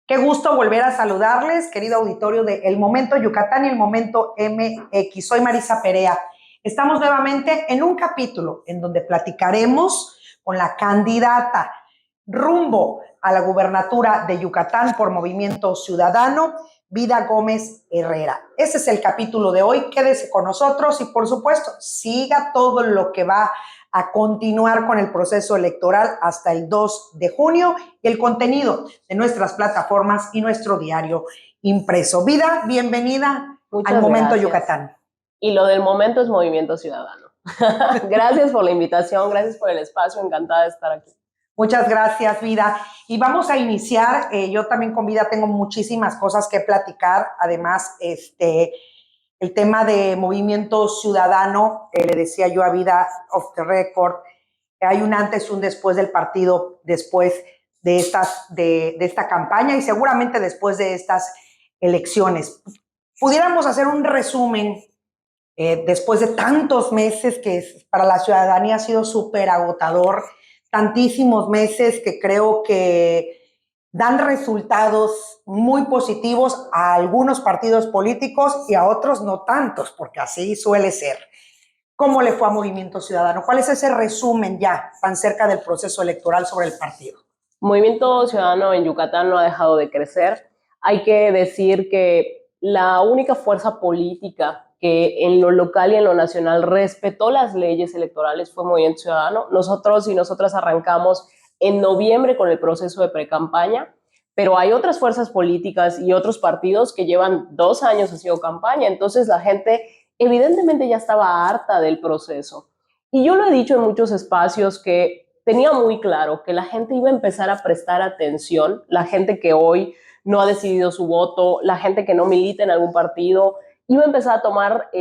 Qué gusto volver a saludarles, querido auditorio de El Momento Yucatán y El Momento MX. Soy Marisa Perea. Estamos nuevamente en un capítulo en donde platicaremos con la candidata rumbo a la gubernatura de Yucatán por Movimiento Ciudadano, Vida Gómez Herrera. Ese es el capítulo de hoy. Quédese con nosotros y, por supuesto, siga todo lo que va a continuar con el proceso electoral hasta el 2 de junio y el contenido de nuestras plataformas y nuestro diario impreso. Vida, bienvenida al Momento Yucatán. Y lo del momento es Movimiento Ciudadano. Gracias por la invitación, gracias por el espacio, encantada de estar aquí. Muchas gracias, Vida. Y vamos a iniciar. Yo también con Vida tengo muchísimas cosas que platicar. Además, el tema de Movimiento Ciudadano, le decía yo a Vida off the record, hay un antes y un después del partido, después de esta campaña y seguramente después de estas elecciones. Pudiéramos hacer un resumen después de tantos meses que para la ciudadanía ha sido súper agotador, tantísimos meses que creo que dan resultados muy positivos a algunos partidos políticos y a otros no tantos, porque así suele ser. ¿Cómo le fue a Movimiento Ciudadano? ¿Cuál es ese resumen ya tan cerca del proceso electoral sobre el partido? Movimiento Ciudadano en Yucatán no ha dejado de crecer. Hay que decir que la única fuerza política que en lo local y en lo nacional respetó las leyes electorales fue Movimiento Ciudadano. Nosotros y nosotras arrancamos en noviembre con el proceso de precampaña, pero hay otras fuerzas políticas y otros partidos que llevan 2 años haciendo campaña, entonces la gente evidentemente ya estaba harta del proceso. Y yo lo he dicho en muchos espacios que tenía muy claro que la gente iba a empezar a prestar atención, la gente que hoy no ha decidido su voto, la gente que no milita en algún partido, iba a empezar a tomar,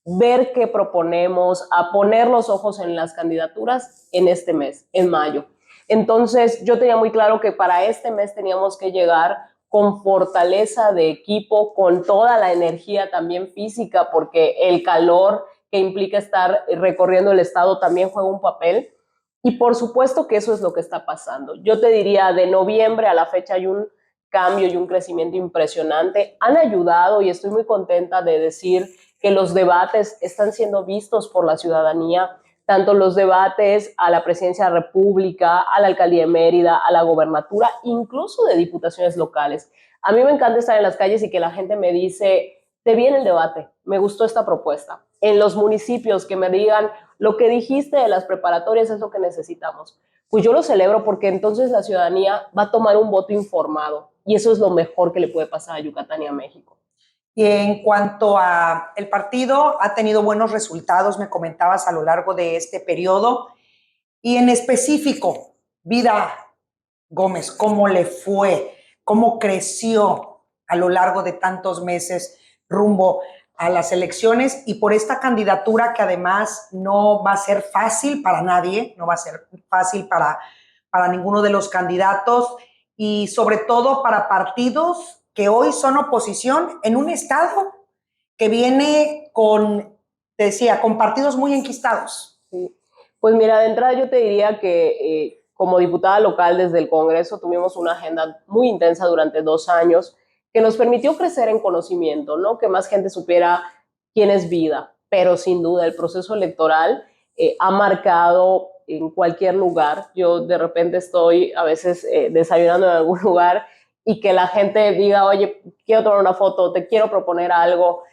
ver qué proponemos, a poner los ojos en las candidaturas en este mes, en mayo. Entonces yo tenía muy claro que para este mes teníamos que llegar con fortaleza de equipo, con toda la energía también física, porque el calor que implica estar recorriendo el estado también juega un papel. Y por supuesto que eso es lo que está pasando. Yo te diría, de noviembre a la fecha hay un cambio y un crecimiento impresionante. Han ayudado y estoy muy contenta de decir que los debates están siendo vistos por la ciudadanía, tanto los debates a la presidencia de la República, a la alcaldía de Mérida, a la gobernatura, incluso de diputaciones locales. A mí me encanta estar en las calles y que la gente me dice, te viene el debate, me gustó esta propuesta. En los municipios que me digan, lo que dijiste de las preparatorias es lo que necesitamos. Pues yo lo celebro porque entonces la ciudadanía va a tomar un voto informado y eso es lo mejor que le puede pasar a Yucatán y a México. Y en cuanto a el partido, ha tenido buenos resultados, me comentabas a lo largo de este periodo. Y en específico, Vida Gómez, ¿cómo le fue? ¿Cómo creció a lo largo de tantos meses rumbo a las elecciones? Y por esta candidatura que además no va a ser fácil para nadie, no va a ser fácil para ninguno de los candidatos y sobre todo para partidos que hoy son oposición en un estado que viene con, te decía, con partidos muy enquistados. Sí. Pues mira, de entrada yo te diría que como diputada local desde el Congreso tuvimos una agenda muy intensa durante 2 años que nos permitió crecer en conocimiento, ¿no? Que más gente supiera quién es Vida, pero sin duda el proceso electoral ha marcado en cualquier lugar. Yo de repente estoy a veces desayunando en algún lugar y que la gente diga, oye, quiero tomar una foto, te quiero proponer algo.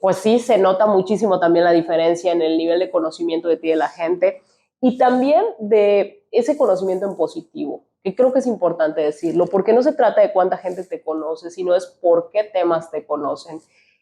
Pues sí, se nota muchísimo también la diferencia en el nivel de conocimiento que tiene la gente y también de ese conocimiento en positivo, que creo que es importante decirlo, porque no se trata de cuánta gente te conoce, sino es por qué temas te conocen.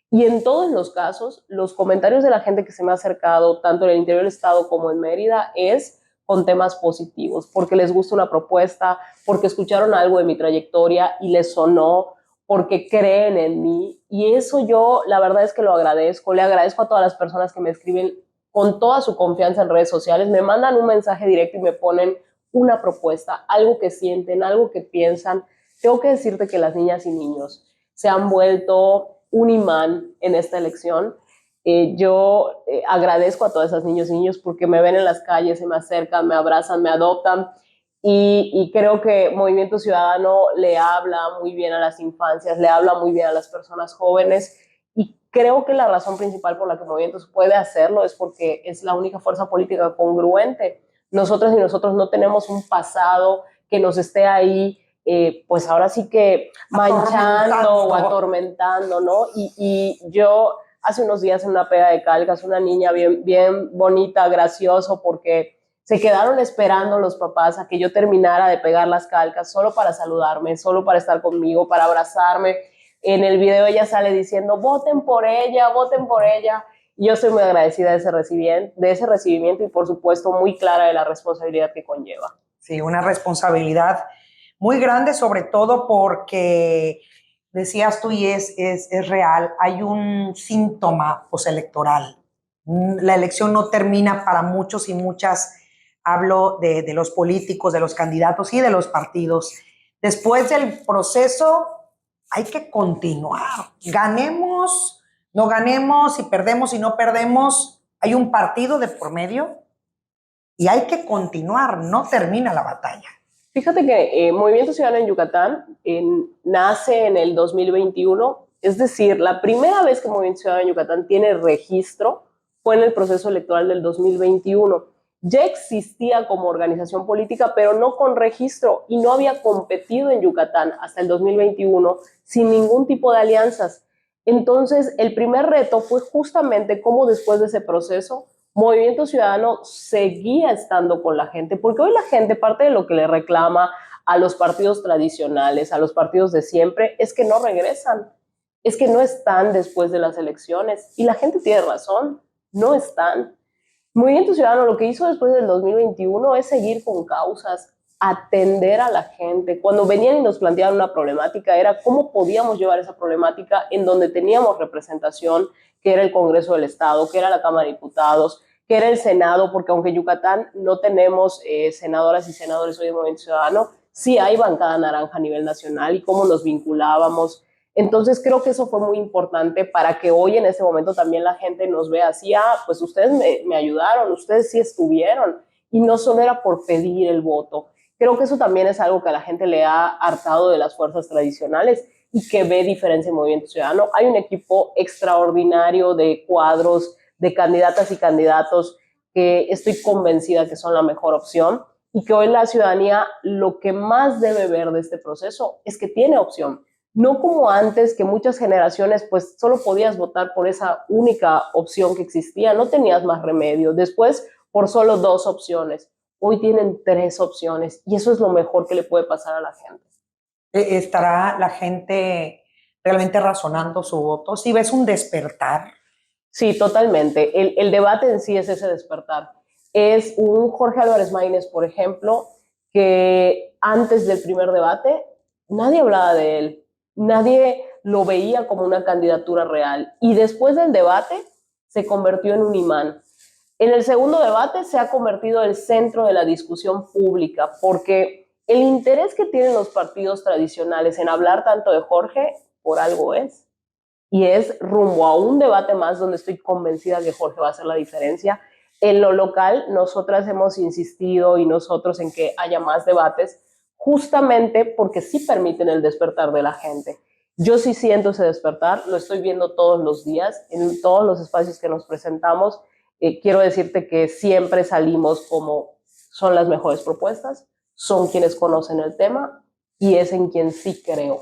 Y en todos los casos, los comentarios de la gente que se me ha acercado, tanto en el interior del estado como en Mérida, es con temas positivos, porque les gusta una propuesta, porque escucharon algo de mi trayectoria y les sonó, porque creen en mí. Y eso yo, la verdad es que lo agradezco. Le agradezco a todas las personas que me escriben con toda su confianza en redes sociales, me mandan un mensaje directo y me ponen una propuesta, algo que sienten, algo que piensan. Tengo que decirte que las niñas y niños se han vuelto un imán en esta elección. Yo agradezco a todas esas niños y niños porque me ven en las calles, se me acercan, me abrazan, me adoptan y creo que Movimiento Ciudadano le habla muy bien a las infancias, le habla muy bien a las personas jóvenes, y creo que la razón principal por la que Movimiento puede hacerlo es porque es la única fuerza política congruente. Nosotras y nosotros no tenemos un pasado que nos esté ahí, pues ahora sí que manchando o atormentando, ¿no? Y yo hace unos días en una pega de calcas, una niña bien bonita, gracioso, porque se quedaron esperando los papás a que yo terminara de pegar las calcas solo para saludarme, solo para estar conmigo, para abrazarme. En el video ella sale diciendo, voten por ella, voten por ella. Y yo estoy muy agradecida de ese recibimiento y por supuesto muy clara de la responsabilidad que conlleva. Sí, una responsabilidad muy grande, sobre todo porque decías tú y es real, hay un síntoma postelectoral. La elección no termina para muchos y muchas, hablo de los políticos, de los candidatos y de los partidos. Después del proceso hay que continuar. Ganemos, no ganemos, si perdemos y no perdemos, hay un partido de por medio y hay que continuar, no termina la batalla. Fíjate que Movimiento Ciudadano en Yucatán nace en el 2021, es decir, la primera vez que Movimiento Ciudadano en Yucatán tiene registro fue en el proceso electoral del 2021. Ya existía como organización política, pero no con registro, y no había competido en Yucatán hasta el 2021 sin ningún tipo de alianzas. Entonces, el primer reto fue justamente cómo después de ese proceso Movimiento Ciudadano seguía estando con la gente, porque hoy la gente, parte de lo que le reclama a los partidos tradicionales, a los partidos de siempre, es que no regresan, es que no están después de las elecciones, y la gente tiene razón, no están. Movimiento Ciudadano lo que hizo después del 2021 es seguir con causas, atender a la gente. Cuando venían y nos planteaban una problemática, era cómo podíamos llevar esa problemática en donde teníamos representación, que era el Congreso del Estado, que era la Cámara de Diputados, que era el Senado, porque aunque en Yucatán no tenemos senadoras y senadores hoy en Movimiento Ciudadano, sí hay bancada naranja a nivel nacional, y cómo nos vinculábamos. Entonces creo que eso fue muy importante para que hoy en este momento también la gente nos vea así, pues ustedes me ayudaron, ustedes sí estuvieron, y no solo era por pedir el voto. Creo que eso también es algo que a la gente le ha hartado de las fuerzas tradicionales y que ve diferencia en Movimiento Ciudadano. Hay un equipo extraordinario de cuadros, de candidatas y candidatos que estoy convencida que son la mejor opción, y que hoy la ciudadanía lo que más debe ver de este proceso es que tiene opción. No como antes, que muchas generaciones pues solo podías votar por esa única opción que existía, no tenías más remedio. Después, por solo 2 opciones. Hoy tienen 3 opciones, y eso es lo mejor que le puede pasar a la gente. ¿Estará la gente realmente razonando su voto? ¿Si ves un despertar? Sí, totalmente. El debate en sí es ese despertar. Es un Jorge Álvarez Maínez, por ejemplo, que antes del primer debate nadie hablaba de él, nadie lo veía como una candidatura real, y después del debate se convirtió en un imán. En el segundo debate se ha convertido en el centro de la discusión pública, porque el interés que tienen los partidos tradicionales en hablar tanto de Jorge, por algo es. Y es rumbo a un debate más donde estoy convencida que Jorge va a hacer la diferencia. En lo local, nosotras hemos insistido, y nosotros, en que haya más debates, justamente porque sí permiten el despertar de la gente. Yo sí siento ese despertar, lo estoy viendo todos los días, en todos los espacios que nos presentamos. Quiero decirte que siempre salimos como son las mejores propuestas, son quienes conocen el tema, y es en quien sí creo.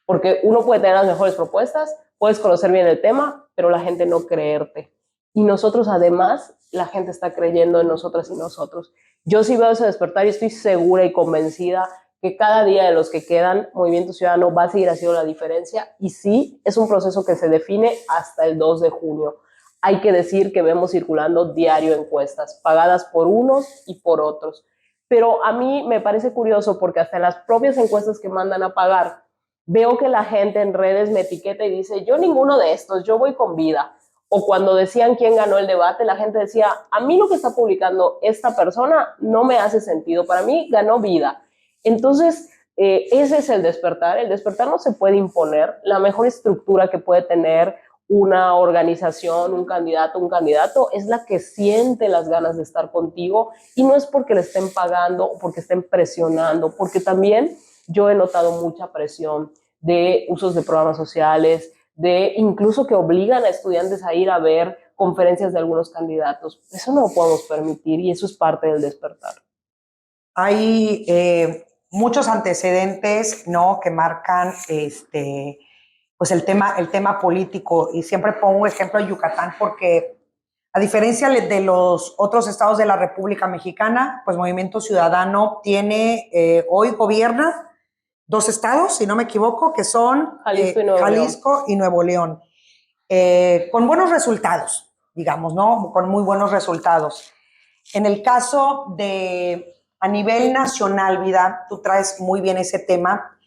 Porque uno puede tener las mejores propuestas, puedes conocer bien el tema, pero la gente no creerte. Y nosotros, además, la gente está creyendo en nosotras y nosotros. Yo sí veo ese despertar y estoy segura y convencida que cada día de los que quedan, Movimiento Ciudadano va a seguir haciendo la diferencia. Y sí, es un proceso que se define hasta el 2 de junio. Hay que decir que vemos circulando diario encuestas, pagadas por unos y por otros. Pero a mí me parece curioso, porque hasta en las propias encuestas que mandan a pagar, veo que la gente en redes me etiqueta y dice, yo ninguno de estos, yo voy con Vida. O cuando decían quién ganó el debate, la gente decía, a mí lo que está publicando esta persona no me hace sentido, para mí ganó Vida. Entonces, ese es el despertar. El despertar no se puede imponer. La mejor estructura que puede tener una organización, un candidato, es la que siente las ganas de estar contigo y no es porque le estén pagando o porque estén presionando, porque también yo he notado mucha presión de usos de programas sociales, de incluso que obligan a estudiantes a ir a ver conferencias de algunos candidatos. Eso no lo podemos permitir y eso es parte del despertar. Hay muchos antecedentes, ¿no?, que marcan pues el tema político, y siempre pongo ejemplo de Yucatán porque a diferencia de los otros estados de la República Mexicana, pues Movimiento Ciudadano tiene, hoy gobierna 2 estados, si no me equivoco, que son Jalisco y Nuevo León, con buenos resultados, digamos, ¿no? Con muy buenos resultados. En el caso de a nivel nacional, Vida, tú traes muy bien ese tema.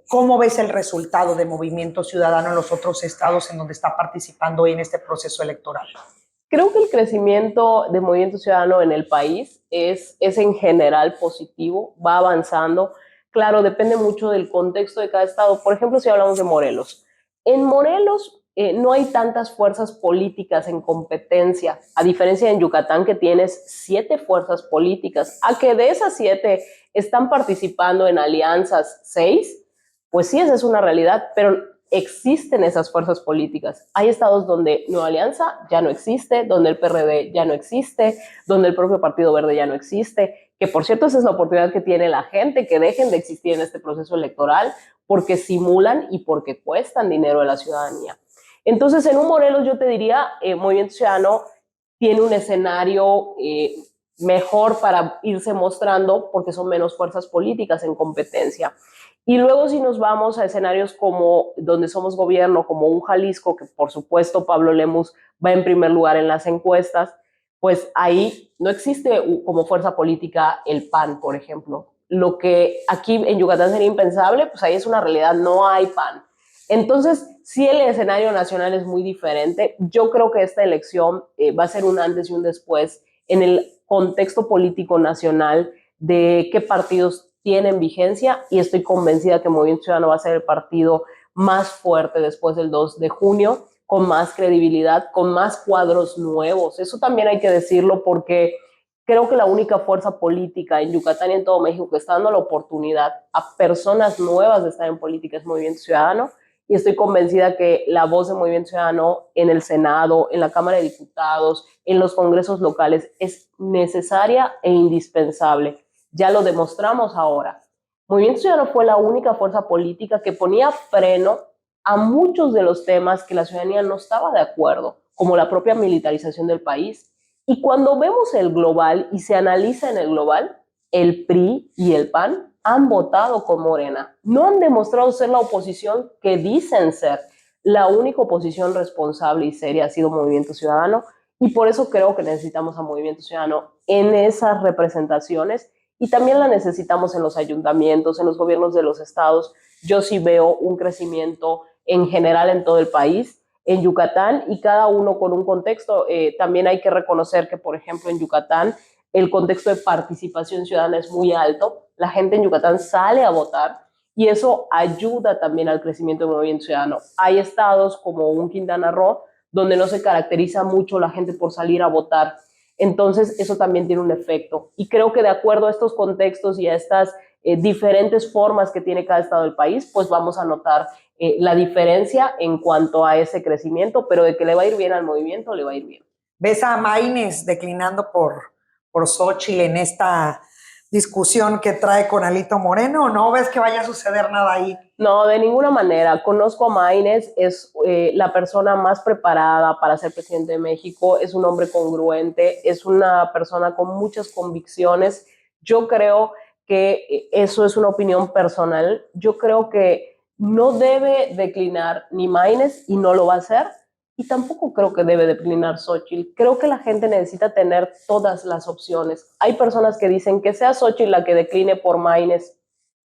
¿Cómo ves el resultado de Movimiento Ciudadano en los otros estados en donde está participando hoy en este proceso electoral? Creo que el crecimiento de Movimiento Ciudadano en el país es en general positivo, va avanzando. Claro, depende mucho del contexto de cada estado. Por ejemplo, si hablamos de Morelos. En Morelos no hay tantas fuerzas políticas en competencia, a diferencia de en Yucatán, que tienes 7 fuerzas políticas. A que de esas 7 están participando en alianzas 6, pues sí, esa es una realidad, pero existen esas fuerzas políticas. Hay estados donde Nueva Alianza ya no existe, donde el PRD ya no existe, donde el propio Partido Verde ya no existe, que por cierto esa es la oportunidad que tiene la gente, que dejen de existir en este proceso electoral, porque simulan y porque cuestan dinero a la ciudadanía. Entonces, en un Morelos yo te diría, Movimiento Ciudadano tiene un escenario mejor para irse mostrando porque son menos fuerzas políticas en competencia. Y luego si nos vamos a escenarios como donde somos gobierno, como un Jalisco, que por supuesto Pablo Lemus va en primer lugar en las encuestas, pues ahí no existe como fuerza política el PAN, por ejemplo. Lo que aquí en Yucatán sería impensable, pues ahí es una realidad, no hay PAN. Entonces, sí, el escenario nacional es muy diferente. Yo creo que esta elección va a ser un antes y un después en el contexto político nacional de qué partidos tienen vigencia, y estoy convencida que Movimiento Ciudadano va a ser el partido más fuerte después del 2 de junio, con más credibilidad, con más cuadros nuevos. Eso también hay que decirlo porque creo que la única fuerza política en Yucatán y en todo México que está dando la oportunidad a personas nuevas de estar en política es Movimiento Ciudadano, y estoy convencida que la voz de Movimiento Ciudadano en el Senado, en la Cámara de Diputados, en los congresos locales es necesaria e indispensable. Ya lo demostramos ahora. Movimiento Ciudadano fue la única fuerza política que ponía freno a muchos de los temas que la ciudadanía no estaba de acuerdo, como la propia militarización del país. Y cuando vemos el global y se analiza en el global, el PRI y el PAN han votado con Morena. No han demostrado ser la oposición que dicen ser. La única oposición responsable y seria ha sido Movimiento Ciudadano, y por eso creo que necesitamos a Movimiento Ciudadano en esas representaciones, y también la necesitamos en los ayuntamientos, en los gobiernos de los estados. Yo sí veo un crecimiento en general en todo el país, en Yucatán, y cada uno con un contexto. También hay que reconocer que, por ejemplo, en Yucatán el contexto de participación ciudadana es muy alto. La gente en Yucatán sale a votar y eso ayuda también al crecimiento del Movimiento Ciudadano. Hay estados como un Quintana Roo donde no se caracteriza mucho la gente por salir a votar. Entonces, eso también tiene un efecto. Y creo que de acuerdo a estos contextos y a estas diferentes formas que tiene cada estado del país, pues vamos a notar la diferencia en cuanto a ese crecimiento, pero de que le va a ir bien al movimiento, le va a ir bien. ¿Ves a Maynes declinando por Xóchitl en esta discusión que trae con Alito Moreno, o no ves que vaya a suceder nada ahí? No, de ninguna manera. Conozco a Maynes, es la persona más preparada para ser presidente de México, es un hombre congruente, es una persona con muchas convicciones. Yo creo que eso es una opinión personal. Yo creo que no debe declinar ni Maynes y no lo va a hacer, y tampoco creo que debe declinar Xóchitl. Creo que la gente necesita tener todas las opciones. Hay personas que dicen que sea Xóchitl la que decline por Maynes.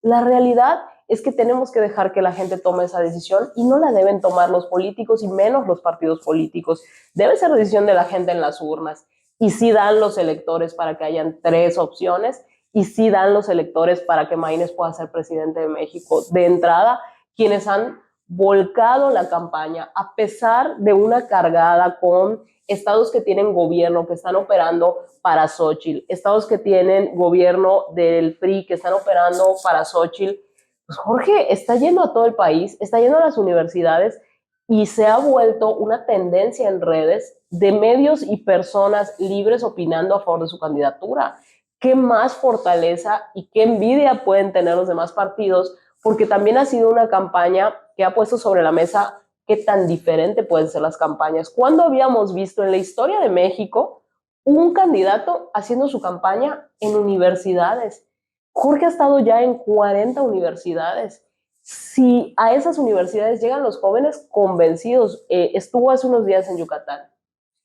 La realidad es que tenemos que dejar que la gente tome esa decisión, y no la deben tomar los políticos y menos los partidos políticos. Debe ser decisión de la gente en las urnas, y sí dan los electores para que hayan 3 opciones, y sí dan los electores para que Maynes pueda ser presidente de México. De entrada, quienes han volcado la campaña, a pesar de una cargada con estados que tienen gobierno, que están operando para Xóchitl, estados que tienen gobierno del PRI, que están operando para Xóchitl. Pues Jorge está yendo a todo el país, está yendo a las universidades y se ha vuelto una tendencia en redes de medios y personas libres opinando a favor de su candidatura. ¿Qué más fortaleza y qué envidia pueden tener los demás partidos? Porque también ha sido una campaña que ha puesto sobre la mesa qué tan diferente pueden ser las campañas. ¿Cuándo habíamos visto en la historia de México un candidato haciendo su campaña en universidades? Jorge ha estado ya en 40 universidades. Si a esas universidades llegan los jóvenes convencidos, estuvo hace unos días en Yucatán.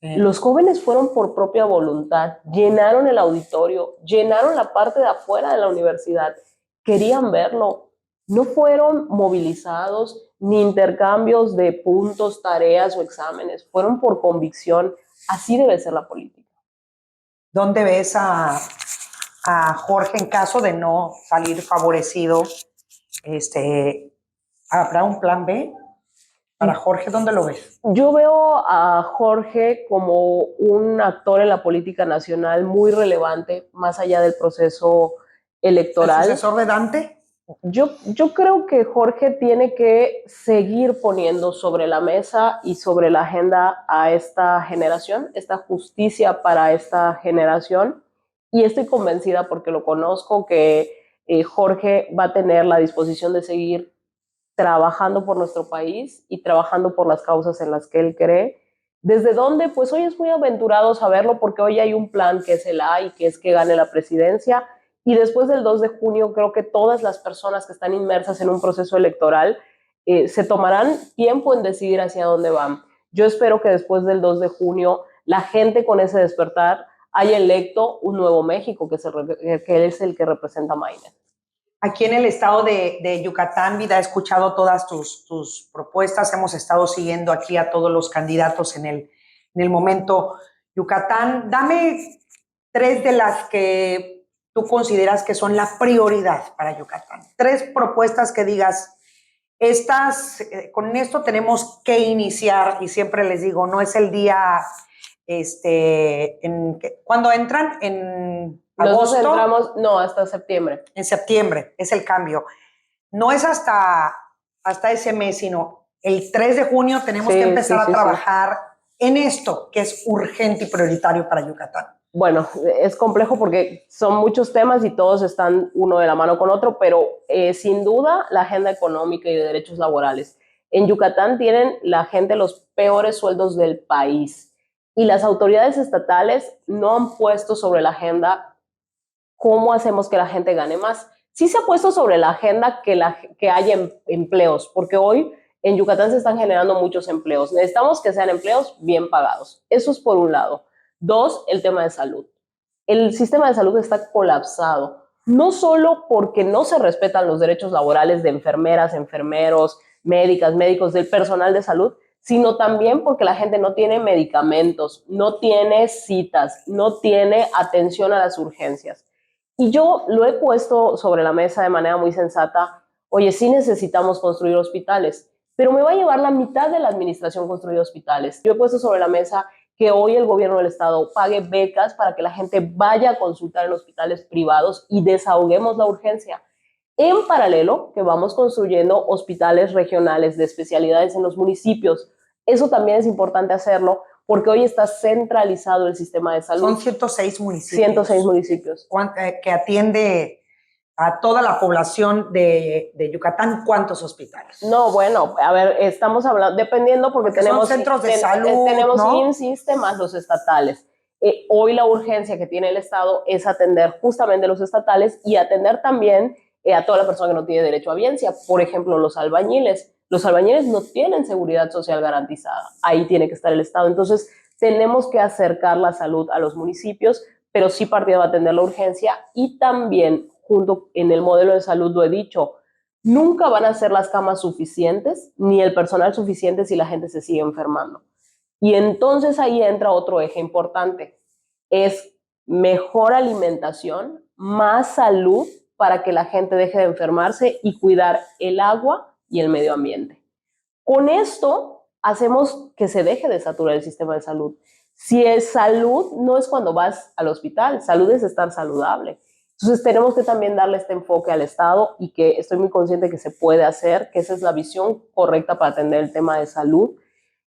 Los jóvenes fueron por propia voluntad, llenaron el auditorio, llenaron la parte de afuera de la universidad, querían verlo. No fueron movilizados ni intercambios de puntos, tareas o exámenes, fueron por convicción. Así debe ser la política. ¿Dónde ves a Jorge en caso de no salir favorecido? ¿Habrá un plan B para Jorge? ¿Dónde lo ves? Yo veo a Jorge como un actor en la política nacional muy relevante, más allá del proceso electoral. ¿El sucesor de Dante? Yo creo que Jorge tiene que seguir poniendo sobre la mesa y sobre la agenda a esta generación, esta justicia para esta generación. Y estoy convencida, porque lo conozco, que Jorge va a tener la disposición de seguir trabajando por nuestro país y trabajando por las causas en las que él cree. ¿Desde dónde? Pues hoy es muy aventurado saberlo, porque hoy hay un plan que es el A y que es que gane la presidencia. Y después del 2 de junio creo que todas las personas que están inmersas en un proceso electoral se tomarán tiempo en decidir hacia dónde van. Yo espero que después del 2 de junio la gente con ese despertar haya electo un nuevo México, que es el que representa Maine. Aquí en el estado de Yucatán, Vida, he escuchado todas tus propuestas, hemos estado siguiendo aquí a todos los candidatos en el momento. Yucatán, dame 3 de las que tú consideras que son la prioridad para Yucatán. 3 propuestas que digas, con esto tenemos que iniciar, y siempre les digo, no es el día, ¿cuándo entran? En agosto. Nosotros entramos, no, hasta septiembre. En septiembre es el cambio. No es hasta ese mes, sino el 3 de junio tenemos que empezar a trabajar en esto, que es urgente y prioritario para Yucatán. Bueno, es complejo porque son muchos temas y todos están uno de la mano con otro, pero sin duda la agenda económica y de derechos laborales. En Yucatán tienen la gente los peores sueldos del país y las autoridades estatales no han puesto sobre la agenda cómo hacemos que la gente gane más. Sí se ha puesto sobre la agenda que haya empleos, porque hoy en Yucatán se están generando muchos empleos. Necesitamos que sean empleos bien pagados. Eso es por un lado. 2, el tema de salud. El sistema de salud está colapsado, no solo porque no se respetan los derechos laborales de enfermeras, enfermeros, médicas, médicos, del personal de salud, sino también porque la gente no tiene medicamentos, no tiene citas, no tiene atención a las urgencias. Y yo lo he puesto sobre la mesa de manera muy sensata. Oye, sí necesitamos construir hospitales, pero me va a llevar la mitad de la administración construir hospitales. Yo he puesto sobre la mesa que hoy el gobierno del estado pague becas para que la gente vaya a consultar en hospitales privados y desahoguemos la urgencia. En paralelo, que vamos construyendo hospitales regionales de especialidades en los municipios. Eso también es importante hacerlo, porque hoy está centralizado el sistema de salud. Son 106 municipios. 106 municipios. Que atiende a toda la población de Yucatán. ¿Cuántos hospitales? No, bueno, a ver, estamos hablando, dependiendo, porque tenemos son centros de salud, tenemos ¿no? IMSS más los estatales. Hoy la urgencia que tiene el Estado es atender justamente los estatales y atender también a toda la persona que no tiene derecho a biencia. Por ejemplo, los albañiles. Los albañiles no tienen seguridad social garantizada. Ahí tiene que estar el Estado. Entonces, tenemos que acercar la salud a los municipios, pero sí partido va a atender la urgencia y también, junto en el modelo de salud, lo he dicho, nunca van a ser las camas suficientes ni el personal suficiente si la gente se sigue enfermando. Y entonces ahí entra otro eje importante, es mejor alimentación, más salud para que la gente deje de enfermarse y cuidar el agua y el medio ambiente. Con esto hacemos que se deje de saturar el sistema de salud. Si es salud, no es cuando vas al hospital, salud es estar saludable. Entonces tenemos que también darle este enfoque al Estado y que estoy muy consciente que se puede hacer, que esa es la visión correcta para atender el tema de salud.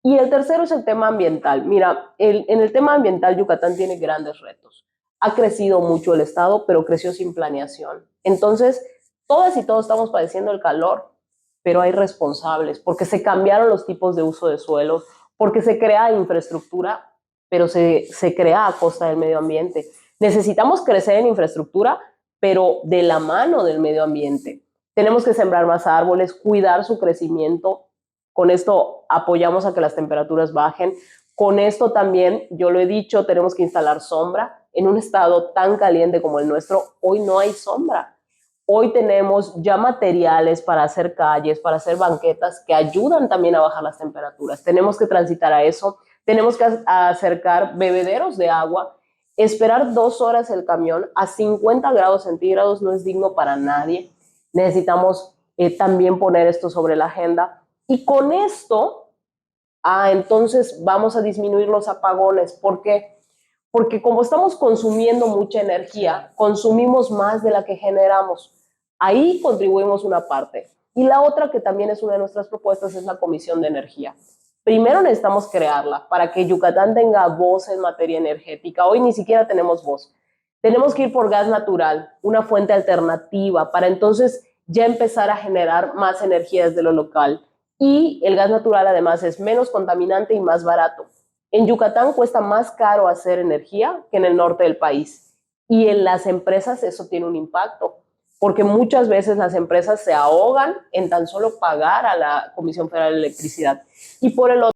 Y el tercero es el tema ambiental. Mira, en el tema ambiental Yucatán tiene grandes retos. Ha crecido mucho el Estado, pero creció sin planeación. Entonces, todas y todos estamos padeciendo el calor, pero hay responsables, porque se cambiaron los tipos de uso de suelos, porque se crea infraestructura, pero se crea a costa del medio ambiente. Necesitamos crecer en infraestructura, pero de la mano del medio ambiente. Tenemos que sembrar más árboles, cuidar su crecimiento. Con esto apoyamos a que las temperaturas bajen. Con esto también, yo lo he dicho, tenemos que instalar sombra. En un estado tan caliente como el nuestro, hoy no hay sombra. Hoy tenemos ya materiales para hacer calles, para hacer banquetas que ayudan también a bajar las temperaturas. Tenemos que transitar a eso. Tenemos que acercar bebederos de agua. Esperar 2 horas el camión a 50 grados centígrados no es digno para nadie. Necesitamos también poner esto sobre la agenda. Y con esto, entonces vamos a disminuir los apagones. ¿Por qué? Porque como estamos consumiendo mucha energía, consumimos más de la que generamos. Ahí contribuimos una parte. Y la otra, que también es una de nuestras propuestas, es la Comisión de Energía. Primero necesitamos crearla para que Yucatán tenga voz en materia energética. Hoy ni siquiera tenemos voz. Tenemos que ir por gas natural, una fuente alternativa, para entonces ya empezar a generar más energía desde lo local. Y el gas natural además es menos contaminante y más barato. En Yucatán cuesta más caro hacer energía que en el norte del país. Y en las empresas eso tiene un impacto, porque muchas veces las empresas se ahogan en tan solo pagar a la Comisión Federal de Electricidad. Y por el otro